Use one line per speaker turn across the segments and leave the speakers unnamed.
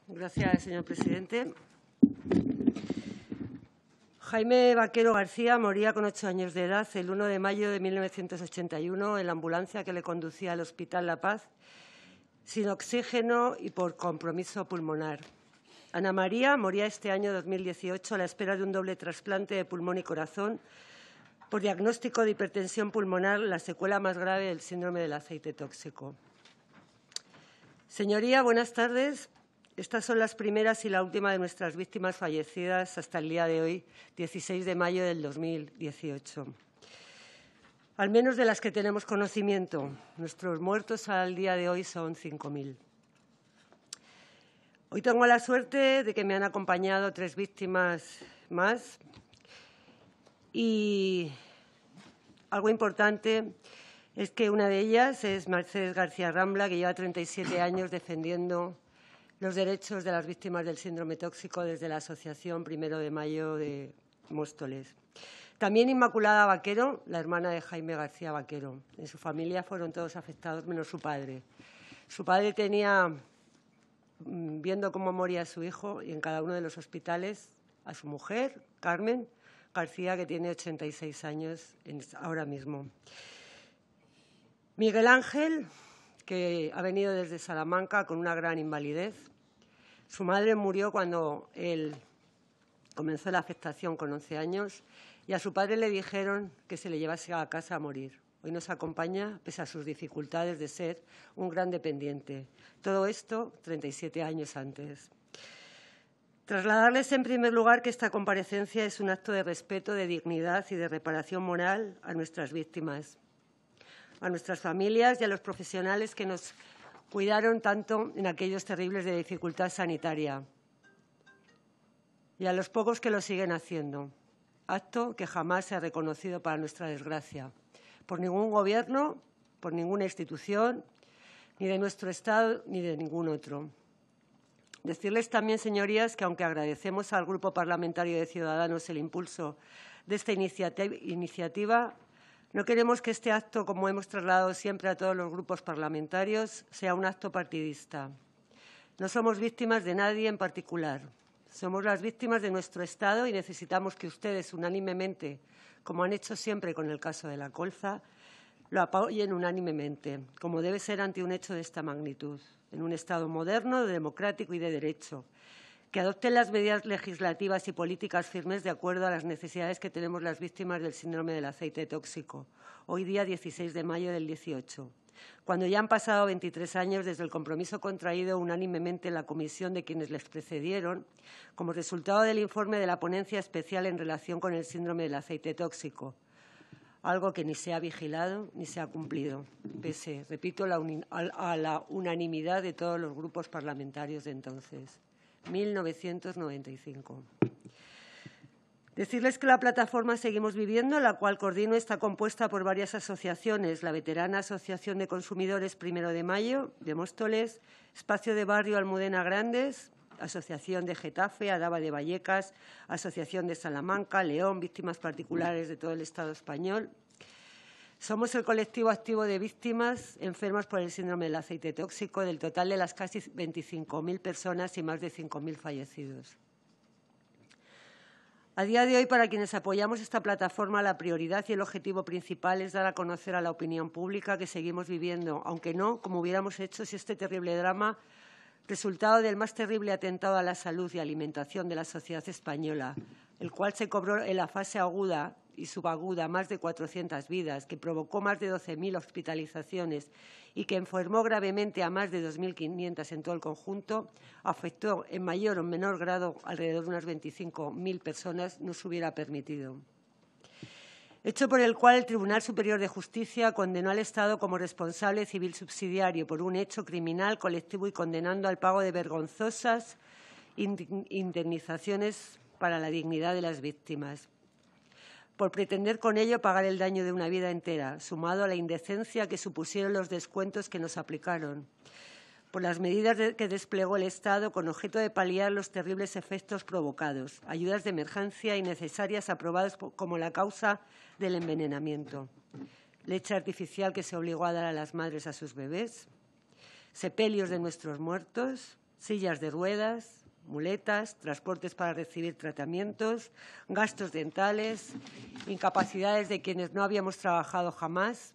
Gracias, señor presidente. Jaime Vaquero García moría con 8 años de edad el 1 de mayo de 1981 en la ambulancia que le conducía al Hospital La Paz, sin oxígeno y por compromiso pulmonar. Ana María moría este año 2018 a la espera de un doble trasplante de pulmón y corazón por diagnóstico de hipertensión pulmonar, la secuela más grave del síndrome del aceite tóxico. Señoría, buenas tardes. Estas son las primeras y la última de nuestras víctimas fallecidas hasta el día de hoy, 16 de mayo del 2018. Al menos de las que tenemos conocimiento. Nuestros muertos al día de hoy son 5.000. Hoy tengo la suerte de que me han acompañado 3 víctimas más. Y algo importante es que una de ellas es Mercedes García Rambla, que lleva 37 años defendiendo los derechos de las víctimas del síndrome tóxico desde la Asociación 1 de Mayo de Móstoles. También Inmaculada Vaquero, la hermana de Jaime García Vaquero. En su familia fueron todos afectados, menos su padre. Su padre tenía, viendo cómo moría su hijo, y en cada uno de los hospitales, a su mujer, Carmen García, que tiene 86 años ahora mismo. Miguel Ángel, que ha venido desde Salamanca con una gran invalidez. Su madre murió cuando él comenzó la afectación con 11 años y a su padre le dijeron que se le llevase a casa a morir. Hoy nos acompaña, pese a sus dificultades de ser un gran dependiente. Todo esto 37 años antes. Trasladarles en primer lugar que esta comparecencia es un acto de respeto, de dignidad y de reparación moral a nuestras víctimas, a nuestras familias y a los profesionales que nos cuidaron tanto en aquellos terribles de dificultad sanitaria y a los pocos que lo siguen haciendo, acto que jamás se ha reconocido para nuestra desgracia, por ningún gobierno, por ninguna institución, ni de nuestro Estado ni de ningún otro. Decirles también, señorías, que aunque agradecemos al Grupo Parlamentario de Ciudadanos el impulso de esta iniciativa, no queremos que este acto, como hemos trasladado siempre a todos los grupos parlamentarios, sea un acto partidista. No somos víctimas de nadie en particular. Somos las víctimas de nuestro Estado y necesitamos que ustedes unánimemente, como han hecho siempre con el caso de la colza, lo apoyen unánimemente, como debe ser ante un hecho de esta magnitud, en un Estado moderno, democrático y de derecho, que adopten las medidas legislativas y políticas firmes de acuerdo a las necesidades que tenemos las víctimas del síndrome del aceite tóxico, hoy día 16 de mayo del 18, cuando ya han pasado 23 años desde el compromiso contraído unánimemente en la comisión de quienes les precedieron, como resultado del informe de la ponencia especial en relación con el síndrome del aceite tóxico, algo que ni se ha vigilado ni se ha cumplido, pese, repito, a la unanimidad de todos los grupos parlamentarios de entonces. 1995. Decirles que la plataforma Seguimos Viviendo, la cual coordino, está compuesta por varias asociaciones: la veterana Asociación de Consumidores 1 de Mayo de Móstoles, Espacio de Barrio Almudena Grandes, Asociación de Getafe, Adaba de Vallecas, Asociación de Salamanca, León, víctimas particulares de todo el Estado español. Somos el colectivo activo de víctimas enfermas por el síndrome del aceite tóxico del total de las casi 25.000 personas y más de 5.000 fallecidos. A día de hoy, para quienes apoyamos esta plataforma, la prioridad y el objetivo principal es dar a conocer a la opinión pública que seguimos viviendo, aunque no como hubiéramos hecho si este terrible drama, resultado del más terrible atentado a la salud y alimentación de la sociedad española, el cual se cobró en la fase aguda y subaguda más de 400 vidas, que provocó más de 12.000 hospitalizaciones y que enfermó gravemente a más de 2.500 en todo el conjunto, afectó en mayor o menor grado alrededor de unas 25.000 personas, no se hubiera permitido. Hecho por el cual el Tribunal Superior de Justicia condenó al Estado como responsable civil subsidiario por un hecho criminal colectivo y condenando al pago de vergonzosas indemnizaciones para la dignidad de las víctimas, por pretender con ello pagar el daño de una vida entera, sumado a la indecencia que supusieron los descuentos que nos aplicaron, por las medidas que desplegó el Estado con objeto de paliar los terribles efectos provocados, ayudas de emergencia innecesarias aprobadas como la causa del envenenamiento, leche artificial que se obligó a dar a las madres a sus bebés, sepelios de nuestros muertos, sillas de ruedas, muletas, transportes para recibir tratamientos, gastos dentales, incapacidades de quienes no habíamos trabajado jamás.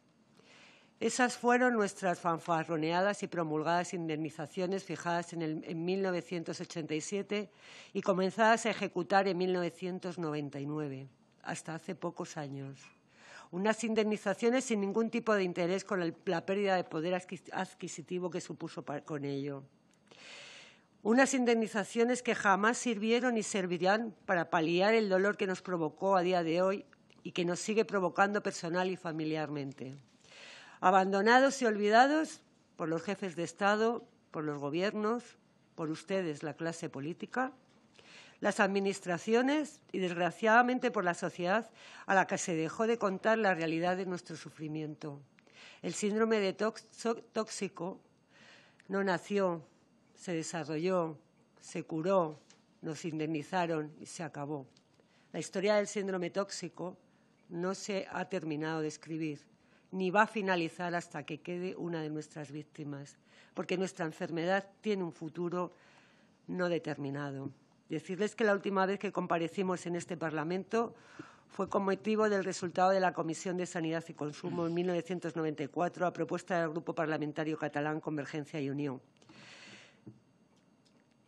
Esas fueron nuestras fanfarroneadas y promulgadas indemnizaciones fijadas en 1987 y comenzadas a ejecutar en 1999, hasta hace pocos años. Unas indemnizaciones sin ningún tipo de interés con la pérdida de poder adquisitivo que supuso con ello. Unas indemnizaciones que jamás sirvieron ni servirán para paliar el dolor que nos provocó a día de hoy y que nos sigue provocando personal y familiarmente. Abandonados y olvidados por los jefes de Estado, por los gobiernos, por ustedes, la clase política, las administraciones y, desgraciadamente, por la sociedad a la que se dejó de contar la realidad de nuestro sufrimiento. El síndrome de tóxico no nació, se desarrolló, se curó, nos indemnizaron y se acabó. La historia del síndrome tóxico no se ha terminado de escribir, ni va a finalizar hasta que quede una de nuestras víctimas, porque nuestra enfermedad tiene un futuro no determinado. Decirles que la última vez que comparecimos en este Parlamento fue con motivo del resultado de la Comisión de Sanidad y Consumo en 1994 a propuesta del Grupo Parlamentario Catalán Convergencia y Unión.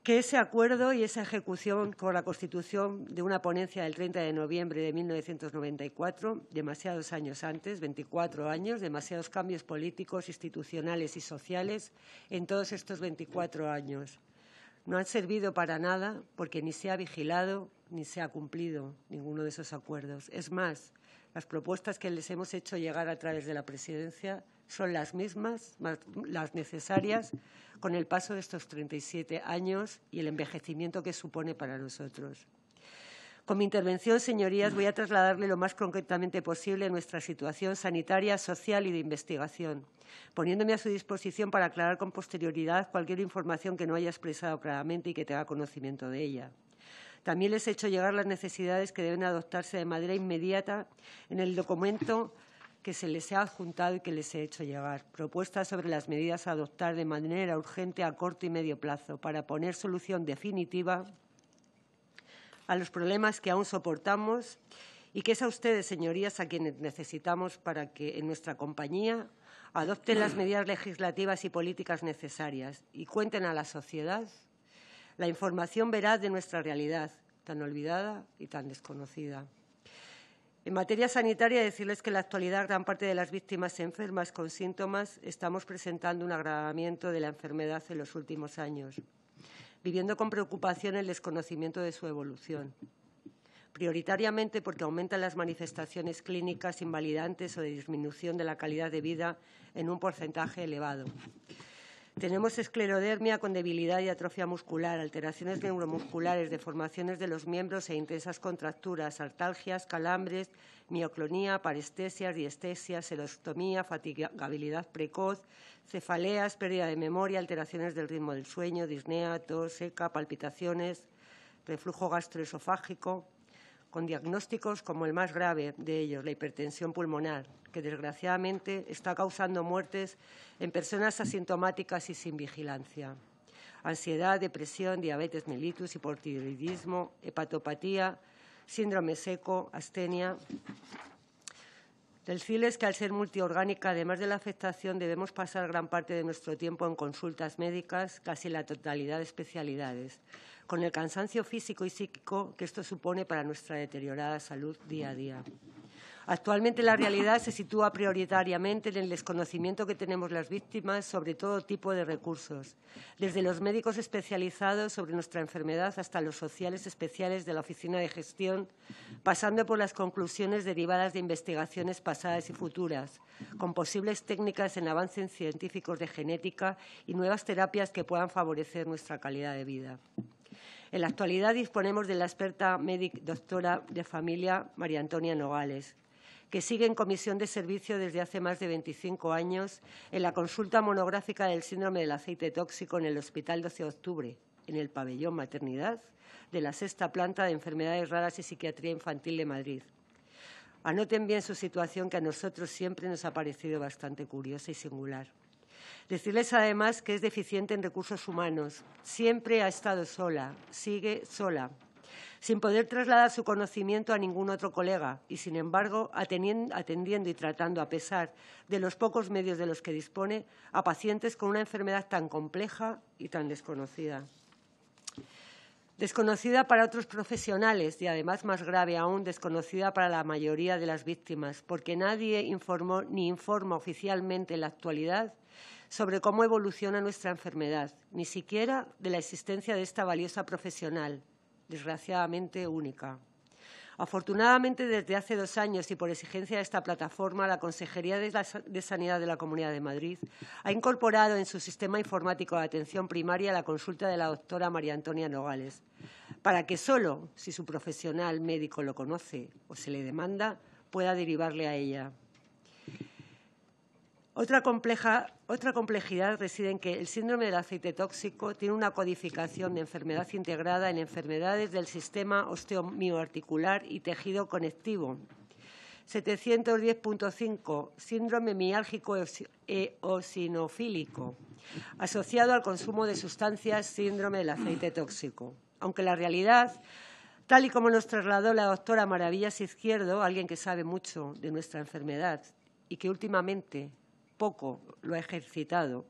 Que ese acuerdo y esa ejecución con la constitución de una ponencia del 30 de noviembre de 1994, demasiados años antes, 24 años, demasiados cambios políticos, institucionales y sociales en todos estos 24 años. No han servido para nada porque ni se ha vigilado ni se ha cumplido ninguno de esos acuerdos. Es más, las propuestas que les hemos hecho llegar a través de la Presidencia son las mismas, las necesarias, con el paso de estos 37 años y el envejecimiento que supone para nosotros. Con mi intervención, señorías, voy a trasladarle lo más concretamente posible nuestra situación sanitaria, social y de investigación, poniéndome a su disposición para aclarar con posterioridad cualquier información que no haya expresado claramente y que tenga conocimiento de ella. También les he hecho llegar las necesidades que deben adoptarse de manera inmediata en el documento que se les ha adjuntado y que les he hecho llegar. Propuestas sobre las medidas a adoptar de manera urgente a corto y medio plazo para poner solución definitiva a los problemas que aún soportamos y que es a ustedes, señorías, a quienes necesitamos para que en nuestra compañía adopten las medidas legislativas y políticas necesarias y cuenten a la sociedad la información veraz de nuestra realidad, tan olvidada y tan desconocida. En materia sanitaria, decirles que en la actualidad gran parte de las víctimas enfermas con síntomas estamos presentando un agravamiento de la enfermedad en los últimos años, viviendo con preocupación el desconocimiento de su evolución, prioritariamente porque aumentan las manifestaciones clínicas invalidantes o de disminución de la calidad de vida en un porcentaje elevado. Tenemos esclerodermia con debilidad y atrofia muscular, alteraciones neuromusculares, deformaciones de los miembros e intensas contracturas, artalgias, calambres, mioclonía, parestesias, diestesias, serostomía, fatigabilidad precoz, cefaleas, pérdida de memoria, alteraciones del ritmo del sueño, disnea, tos seca, palpitaciones, reflujo gastroesofágico, con diagnósticos como el más grave de ellos, la hipertensión pulmonar, que desgraciadamente está causando muertes en personas asintomáticas y sin vigilancia. Ansiedad, depresión, diabetes mellitus, hipotiroidismo, hepatopatía, síndrome seco, astenia. Decirles que al ser multiorgánica, además de la afectación, debemos pasar gran parte de nuestro tiempo en consultas médicas, casi la totalidad de especialidades, con el cansancio físico y psíquico que esto supone para nuestra deteriorada salud día a día. Actualmente la realidad se sitúa prioritariamente en el desconocimiento que tenemos las víctimas sobre todo tipo de recursos, desde los médicos especializados sobre nuestra enfermedad hasta los sociales especiales de la Oficina de Gestión, pasando por las conclusiones derivadas de investigaciones pasadas y futuras, con posibles técnicas en avances científicos de genética y nuevas terapias que puedan favorecer nuestra calidad de vida. En la actualidad disponemos de la experta doctora de familia María Antonia Nogales, que sigue en comisión de servicio desde hace más de 25 años en la consulta monográfica del síndrome del aceite tóxico en el Hospital 12 de Octubre, en el pabellón maternidad de la 6ª planta de Enfermedades Raras y Psiquiatría Infantil de Madrid. Anoten bien su situación, que a nosotros siempre nos ha parecido bastante curiosa y singular. Decirles además que es deficiente en recursos humanos. Siempre ha estado sola, sigue sola, sin poder trasladar su conocimiento a ningún otro colega y, sin embargo, atendiendo y tratando, a pesar de los pocos medios de los que dispone, a pacientes con una enfermedad tan compleja y tan desconocida. Desconocida para otros profesionales y, además, más grave aún, desconocida para la mayoría de las víctimas, porque nadie informó ni informa oficialmente en la actualidad sobre cómo evoluciona nuestra enfermedad, ni siquiera de la existencia de esta valiosa profesional, desgraciadamente única. Afortunadamente, desde hace 2 años y por exigencia de esta plataforma, la Consejería de Sanidad de la Comunidad de Madrid ha incorporado en su sistema informático de atención primaria la consulta de la doctora María Antonia Nogales, para que solo si su profesional médico lo conoce o se le demanda, pueda derivarle a ella. Otra complejidad reside en que el síndrome del aceite tóxico tiene una codificación de enfermedad integrada en enfermedades del sistema osteomioarticular y tejido conectivo. 710.5, síndrome miálgico eosinofílico, asociado al consumo de sustancias, síndrome del aceite tóxico. Aunque la realidad, tal y como nos trasladó la doctora Maravillas Izquierdo, alguien que sabe mucho de nuestra enfermedad y que últimamente poco lo ha ejercitado,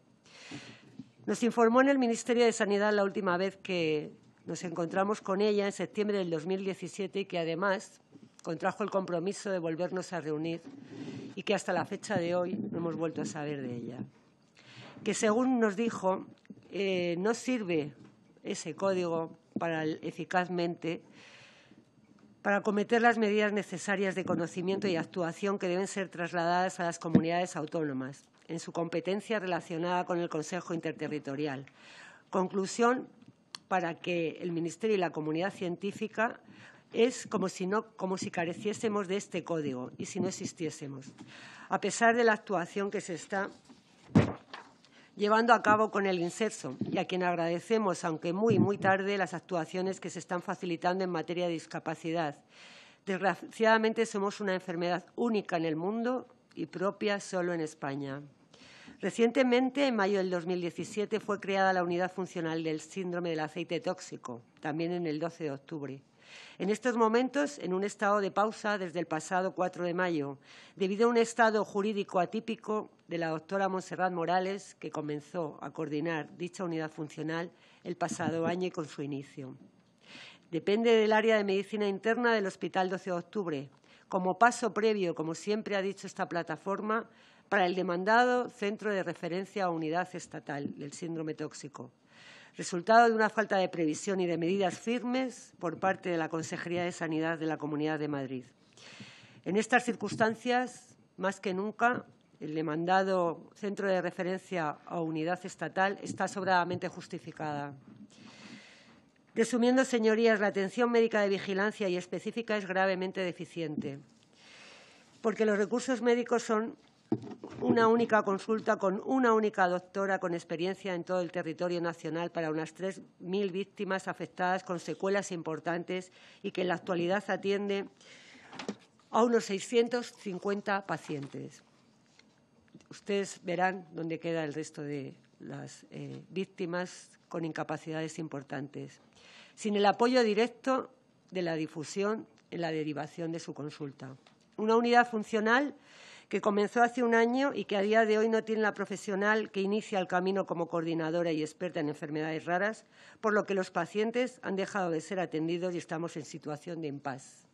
nos informó en el Ministerio de Sanidad la última vez que nos encontramos con ella en septiembre del 2017 y que además contrajo el compromiso de volvernos a reunir y que hasta la fecha de hoy no hemos vuelto a saber de ella. Que según nos dijo, no sirve ese código eficazmente para acometer las medidas necesarias de conocimiento y actuación que deben ser trasladadas a las comunidades autónomas en su competencia relacionada con el Consejo Interterritorial. Conclusión para que el Ministerio y la comunidad científica es como si careciésemos de este código y si no existiésemos, a pesar de la actuación que se está llevando a cabo con el Inserso y a quien agradecemos, aunque muy tarde, las actuaciones que se están facilitando en materia de discapacidad. Desgraciadamente, somos una enfermedad única en el mundo y propia solo en España. Recientemente, en mayo del 2017, fue creada la Unidad Funcional del Síndrome del Aceite Tóxico, también en el 12 de octubre. En estos momentos, en un estado de pausa desde el pasado 4 de mayo, debido a un estado jurídico atípico de la doctora Montserrat Morales, que comenzó a coordinar dicha unidad funcional el pasado año y con su inicio. Depende del área de medicina interna del Hospital 12 de octubre, como paso previo, como siempre ha dicho esta plataforma, para el demandado Centro de Referencia o Unidad Estatal del Síndrome Tóxico, resultado de una falta de previsión y de medidas firmes por parte de la Consejería de Sanidad de la Comunidad de Madrid. En estas circunstancias, más que nunca, el demandado Centro de Referencia o Unidad Estatal está sobradamente justificada. Resumiendo, señorías, la atención médica de vigilancia y específica es gravemente deficiente, porque los recursos médicos son una única consulta con una única doctora con experiencia en todo el territorio nacional para unas 3.000 víctimas afectadas con secuelas importantes y que en la actualidad atiende a unos 650 pacientes. Ustedes verán dónde queda el resto de las víctimas con incapacidades importantes, sin el apoyo directo de la difusión en la derivación de su consulta. Una unidad funcional que comenzó hace un año y que a día de hoy no tiene la profesional que inicia el camino como coordinadora y experta en enfermedades raras, por lo que los pacientes han dejado de ser atendidos y estamos en situación de impasse.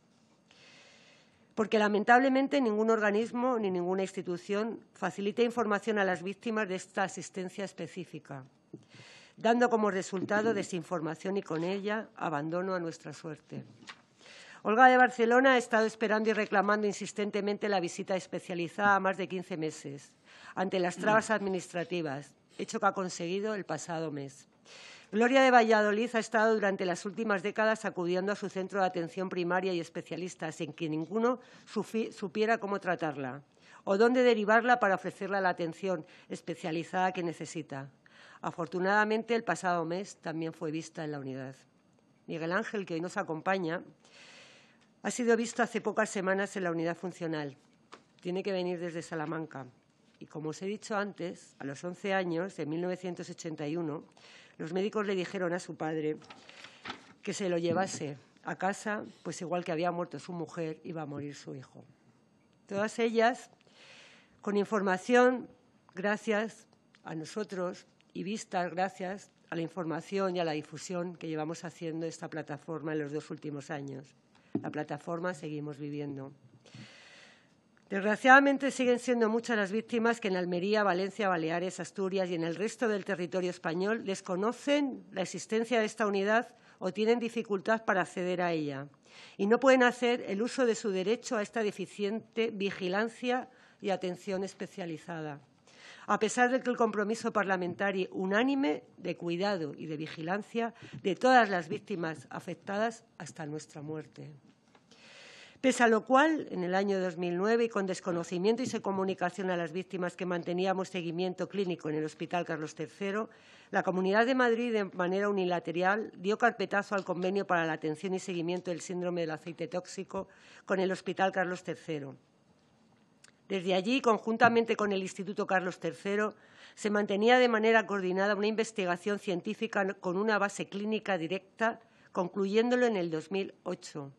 Porque, lamentablemente, ningún organismo ni ninguna institución facilita información a las víctimas de esta asistencia específica, dando como resultado desinformación y, con ella, abandono a nuestra suerte. Olga de Barcelona ha estado esperando y reclamando insistentemente la visita especializada a más de 15 meses, ante las trabas administrativas, hecho que ha conseguido el pasado mes. Gloria de Valladolid ha estado durante las últimas décadas acudiendo a su centro de atención primaria y especialistas, sin que ninguno supiera cómo tratarla o dónde derivarla para ofrecerle la atención especializada que necesita. Afortunadamente, el pasado mes también fue vista en la unidad. Miguel Ángel, que hoy nos acompaña, ha sido visto hace pocas semanas en la unidad funcional. Tiene que venir desde Salamanca. Y como os he dicho antes, a los 11 años, en 1981, los médicos le dijeron a su padre que se lo llevase a casa, pues igual que había muerto su mujer, iba a morir su hijo. Todas ellas con información gracias a nosotros y vistas gracias a la información y a la difusión que llevamos haciendo esta plataforma en los 2 últimos años. La plataforma Seguimos Viviendo. Desgraciadamente siguen siendo muchas las víctimas que en Almería, Valencia, Baleares, Asturias y en el resto del territorio español desconocen la existencia de esta unidad o tienen dificultad para acceder a ella y no pueden hacer el uso de su derecho a esta deficiente vigilancia y atención especializada. A pesar de que el compromiso parlamentario unánime de cuidado y de vigilancia de todas las víctimas afectadas hasta nuestra muerte. Pese a lo cual, en el año 2009, y con desconocimiento y sin comunicación a las víctimas que manteníamos seguimiento clínico en el Hospital Carlos III, la Comunidad de Madrid, de manera unilateral, dio carpetazo al convenio para la atención y seguimiento del síndrome del aceite tóxico con el Hospital Carlos III. Desde allí, conjuntamente con el Instituto Carlos III, se mantenía de manera coordinada una investigación científica con una base clínica directa, concluyéndolo en el 2008.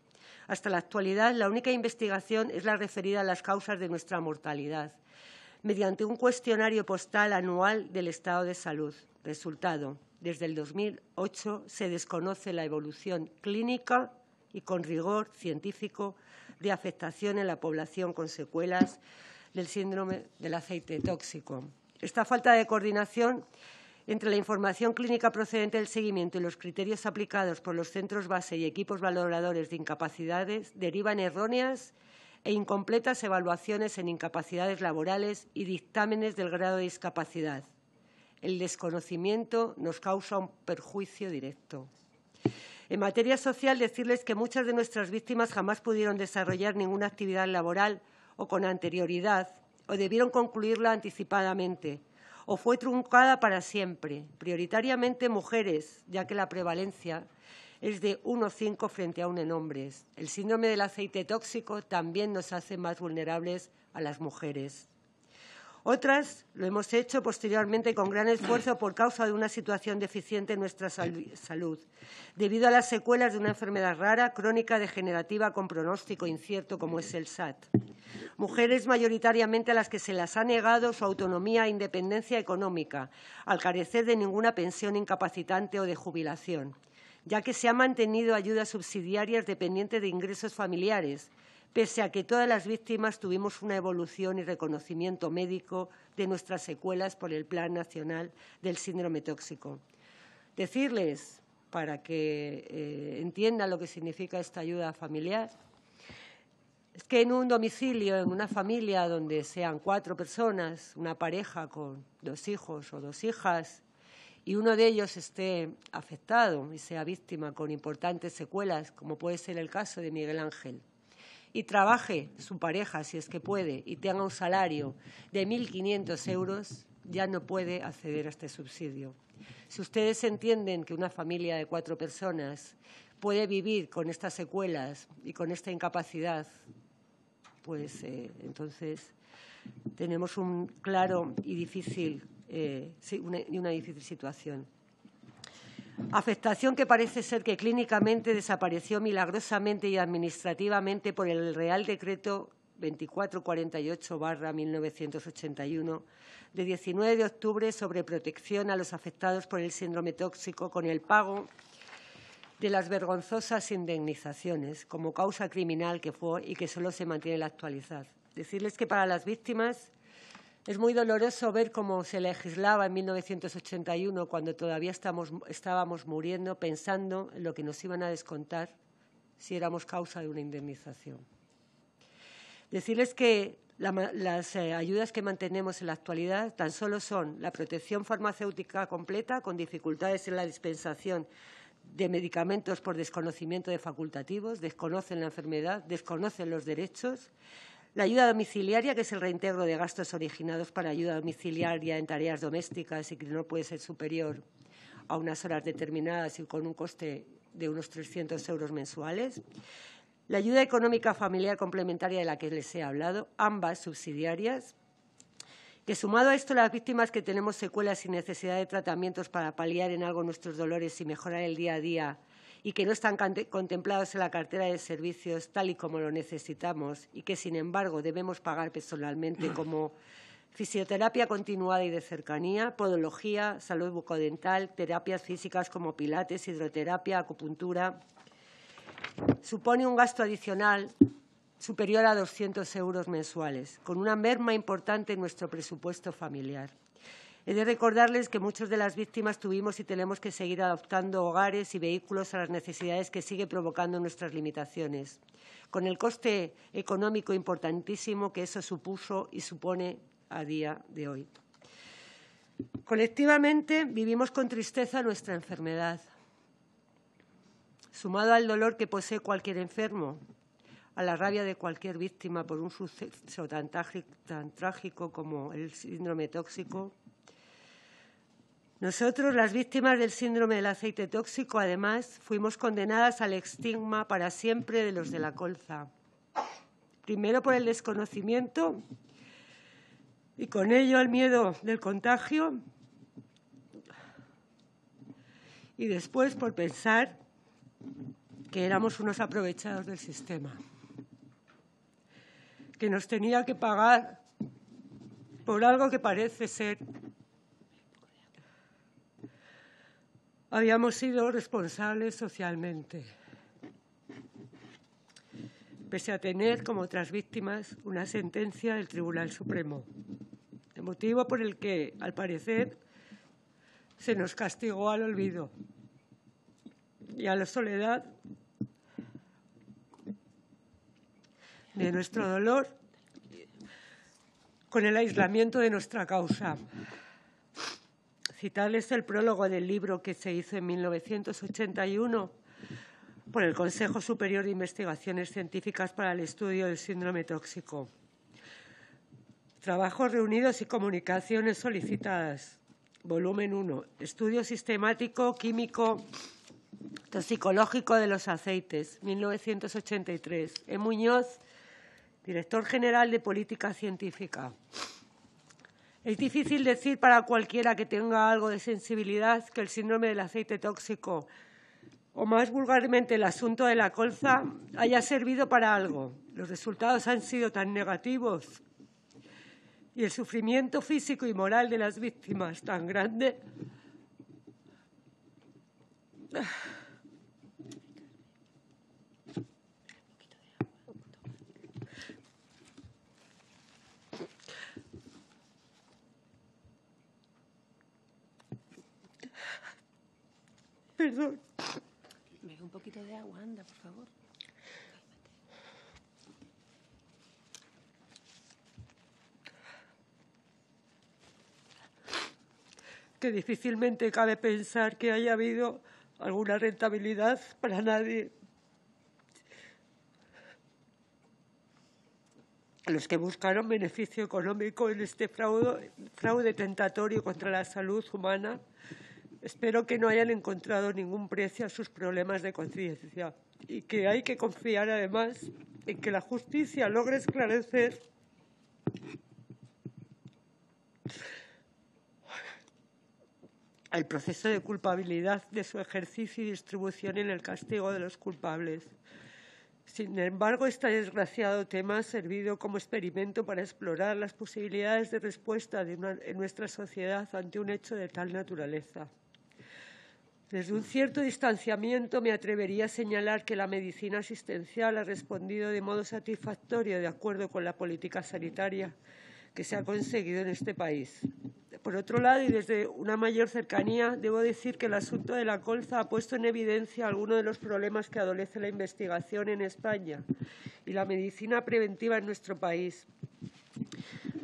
Hasta la actualidad, la única investigación es la referida a las causas de nuestra mortalidad, mediante un cuestionario postal anual del estado de salud. Resultado, desde el 2008 se desconoce la evolución clínica y con rigor científico de afectación en la población con secuelas del síndrome del aceite tóxico. Esta falta de coordinación entre la información clínica procedente del seguimiento y los criterios aplicados por los centros base y equipos valoradores de incapacidades deriva en erróneas e incompletas evaluaciones en incapacidades laborales y dictámenes del grado de discapacidad. El desconocimiento nos causa un perjuicio directo. En materia social, decirles que muchas de nuestras víctimas jamás pudieron desarrollar ninguna actividad laboral o con anterioridad o debieron concluirla anticipadamente o fue truncada para siempre, prioritariamente mujeres, ya que la prevalencia es de 1,5 frente a 1 en hombres. El síndrome del aceite tóxico también nos hace más vulnerables a las mujeres. Otras lo hemos hecho posteriormente con gran esfuerzo por causa de una situación deficiente en nuestra salud, debido a las secuelas de una enfermedad rara, crónica, degenerativa, con pronóstico incierto, como es el SAT. Mujeres mayoritariamente a las que se les ha negado su autonomía e independencia económica, al carecer de ninguna pensión incapacitante o de jubilación, ya que se han mantenido ayudas subsidiarias dependientes de ingresos familiares, pese a que todas las víctimas tuvimos una evolución y reconocimiento médico de nuestras secuelas por el Plan Nacional del Síndrome Tóxico. Decirles, para que entiendan lo que significa esta ayuda familiar, es que en un domicilio, en una familia donde sean 4 personas, una pareja con 2 hijos o 2 hijas, y uno de ellos esté afectado y sea víctima con importantes secuelas, como puede ser el caso de Miguel Ángel, y trabaje su pareja, si es que puede, y tenga un salario de 1.500 euros, ya no puede acceder a este subsidio. Si ustedes entienden que una familia de 4 personas puede vivir con estas secuelas y con esta incapacidad, pues entonces tenemos un claro y difícil, una difícil situación. Afectación que parece ser que clínicamente desapareció milagrosamente y administrativamente por el Real Decreto 2448/1981 de 19 de octubre sobre protección a los afectados por el síndrome tóxico con el pago de las vergonzosas indemnizaciones como causa criminal que fue y que solo se mantiene en la actualidad. Decirles que para las víctimas es muy doloroso ver cómo se legislaba en 1981, cuando todavía estábamos muriendo, pensando en lo que nos iban a descontar si éramos causa de una indemnización. Decirles que las ayudas que mantenemos en la actualidad tan solo son la protección farmacéutica completa, con dificultades en la dispensación de medicamentos por desconocimiento de facultativos, desconocen la enfermedad, desconocen los derechos. La ayuda domiciliaria, que es el reintegro de gastos originados para ayuda domiciliaria en tareas domésticas y que no puede ser superior a unas horas determinadas y con un coste de unos 300 euros mensuales. La ayuda económica familiar complementaria de la que les he hablado, ambas subsidiarias, Que sumado a esto, las víctimas que tenemos secuelas sin necesidad de tratamientos para paliar en algo nuestros dolores y mejorar el día a día y que no están contemplados en la cartera de servicios tal y como lo necesitamos y que, sin embargo, debemos pagar personalmente como fisioterapia continuada y de cercanía, podología, salud bucodental, terapias físicas como pilates, hidroterapia, acupuntura, supone un gasto adicional superior a 200 euros mensuales, con una merma importante en nuestro presupuesto familiar. He de recordarles que muchas de las víctimas tuvimos y tenemos que seguir adaptando hogares y vehículos a las necesidades que sigue provocando nuestras limitaciones, con el coste económico importantísimo que eso supuso y supone a día de hoy. Colectivamente vivimos con tristeza nuestra enfermedad. Sumado al dolor que posee cualquier enfermo, a la rabia de cualquier víctima por un suceso tan trágico como el síndrome tóxico, nosotros, las víctimas del síndrome del aceite tóxico, además, fuimos condenadas al estigma para siempre de los de la colza. Primero por el desconocimiento y con ello el miedo del contagio, y después por pensar que éramos unos aprovechados del sistema, que nos tenía que pagar por algo que parece ser habíamos sido responsables socialmente, pese a tener, como otras víctimas, una sentencia del Tribunal Supremo, el motivo por el que, al parecer, se nos castigó al olvido y a la soledad de nuestro dolor con el aislamiento de nuestra causa. Citarles el prólogo del libro que se hizo en 1981 por el Consejo Superior de Investigaciones Científicas para el Estudio del Síndrome Tóxico. Trabajos reunidos y comunicaciones solicitadas. Volumen 1. Estudio sistemático, químico, toxicológico de los aceites, 1983. E. Muñoz, director general de Política Científica. Es difícil decir para cualquiera que tenga algo de sensibilidad que el síndrome del aceite tóxico, o más vulgarmente el asunto de la colza, haya servido para algo. Los resultados han sido tan negativos y el sufrimiento físico y moral de las víctimas tan grande Perdón.
Me da un poquito de agua, anda, por favor.
Que difícilmente cabe pensar que haya habido alguna rentabilidad para nadie. Los que buscaron beneficio económico en este fraude tentatorio contra la salud humana, espero que no hayan encontrado ningún precio a sus problemas de conciencia y que hay que confiar además en que la justicia logre esclarecer el proceso de culpabilidad de su ejercicio y distribución en el castigo de los culpables. Sin embargo, este desgraciado tema ha servido como experimento para explorar las posibilidades de respuesta en nuestra sociedad ante un hecho de tal naturaleza. Desde un cierto distanciamiento me atrevería a señalar que la medicina asistencial ha respondido de modo satisfactorio de acuerdo con la política sanitaria que se ha conseguido en este país. Por otro lado, y desde una mayor cercanía, debo decir que el asunto de la colza ha puesto en evidencia algunos de los problemas que adolece la investigación en España y la medicina preventiva en nuestro país.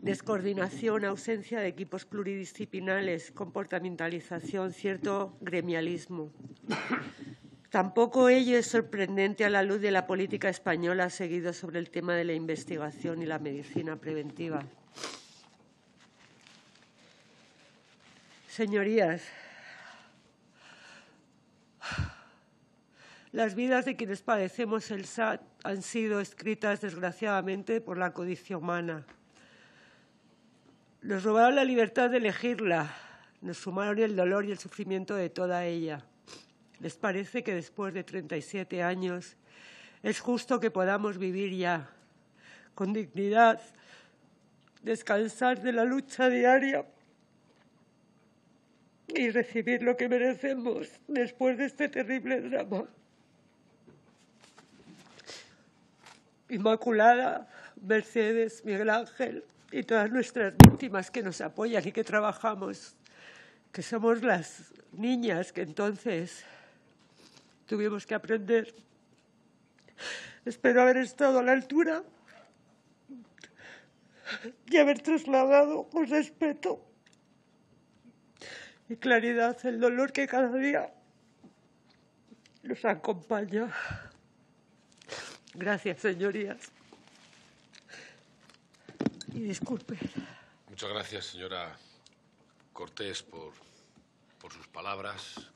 Descoordinación, ausencia de equipos pluridisciplinares, comportamentalización, cierto gremialismo. Tampoco ello es sorprendente a la luz de la política española seguida sobre el tema de la investigación y la medicina preventiva. Señorías, las vidas de quienes padecemos el SAD han sido escritas, desgraciadamente, por la codicia humana. Nos robaron la libertad de elegirla, nos sumaron el dolor y el sufrimiento de toda ella. ¿Les parece que después de 37 años es justo que podamos vivir ya con dignidad, descansar de la lucha diaria y recibir lo que merecemos después de este terrible drama? Inmaculada, Mercedes, Miguel Ángel y todas nuestras víctimas que nos apoyan y que trabajamos, que somos las niñas que entonces tuvimos que aprender. Espero haber estado a la altura y haber trasladado con respeto y claridad el dolor que cada día nos acompaña. Gracias, señorías. Y disculpen.
Muchas gracias, señora Cortés, por sus palabras.